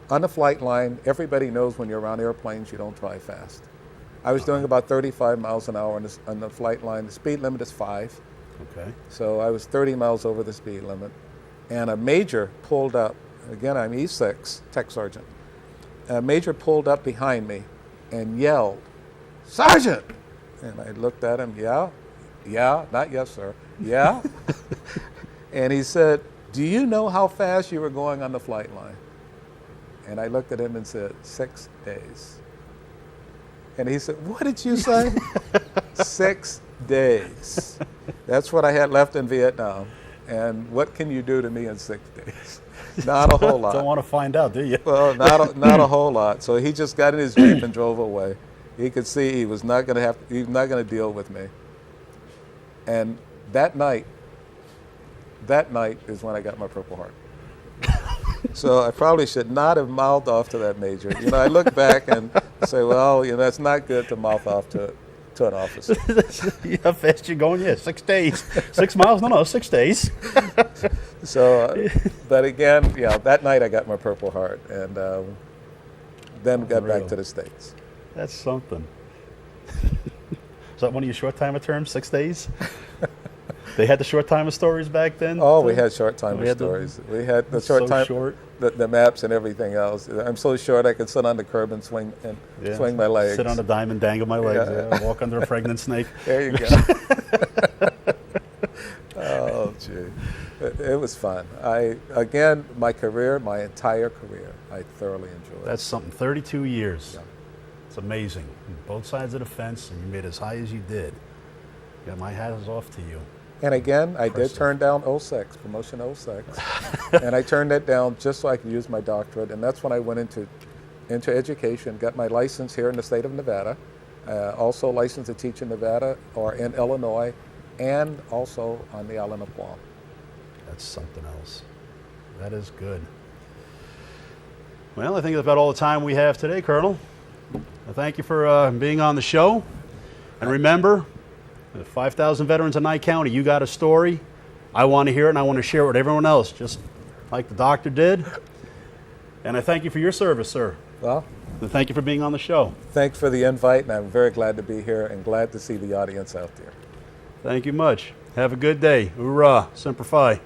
On the flight line, everybody knows when you're around airplanes, you don't drive fast. I was doing about 35 miles an hour on the flight line. The speed limit is 5. Okay. So I was 30 miles over the speed limit. And a major pulled up. Again, I'm E6, tech sergeant. A major pulled up behind me and yelled, "Sergeant!" And I looked at him, yeah, not yes, sir, yeah. And he said, "Do you know how fast you were going on the flight line?" And I looked at him and said, 6 days. And he said, "What did you say?" 6 days. That's what I had left in Vietnam. And what can you do to me in 6 days? Not a whole lot. Don't want to find out, do you? Well, not a whole lot. So he just got in his Jeep and drove away. He could see he was not going to deal with me. And that night is when I got my Purple Heart. So I probably should not have mouthed off to that major. You know, I look back and say, well, you know, it's not good to mouth off to an officer. How fast you going? Yeah, 6 days. 6 miles? No, 6 days. So, but again, yeah, that night I got my Purple Heart, and then got back to the States. That's something. Is that one of your short timer terms, 6 days? They had the short timer stories back then? Oh, we had short timer stories. We had the short time, short. The maps and everything else. I'm so short I could sit on the curb and swing my legs. Sit on a dime and dangle my legs. Yeah. Walk under a pregnant snake. There you go. Oh, gee. It was fun. Again, my entire career, I thoroughly enjoyed. That's something, 32 years. Yeah. It's amazing. Both sides of the fence, and you made as high as you did. Yeah, my hat is off to you. And again, I did turn down 06, promotion 06. And I turned that down just so I could use my doctorate. And that's when I went into education, got my license here in the state of Nevada, also licensed to teach in Nevada or in Illinois, and also on the island of Guam. That's something else. That is good. Well, I think that's about all the time we have today, Colonel. Thank you for being on the show. And remember, 5,000 veterans in Nye County, you got a story. I want to hear it, and I want to share it with everyone else, just like the doctor did. And I thank you for your service, sir. Well, and thank you for being on the show. Thanks for the invite, and I'm very glad to be here and glad to see the audience out there. Thank you much. Have a good day. Hoorah. Semper Fi.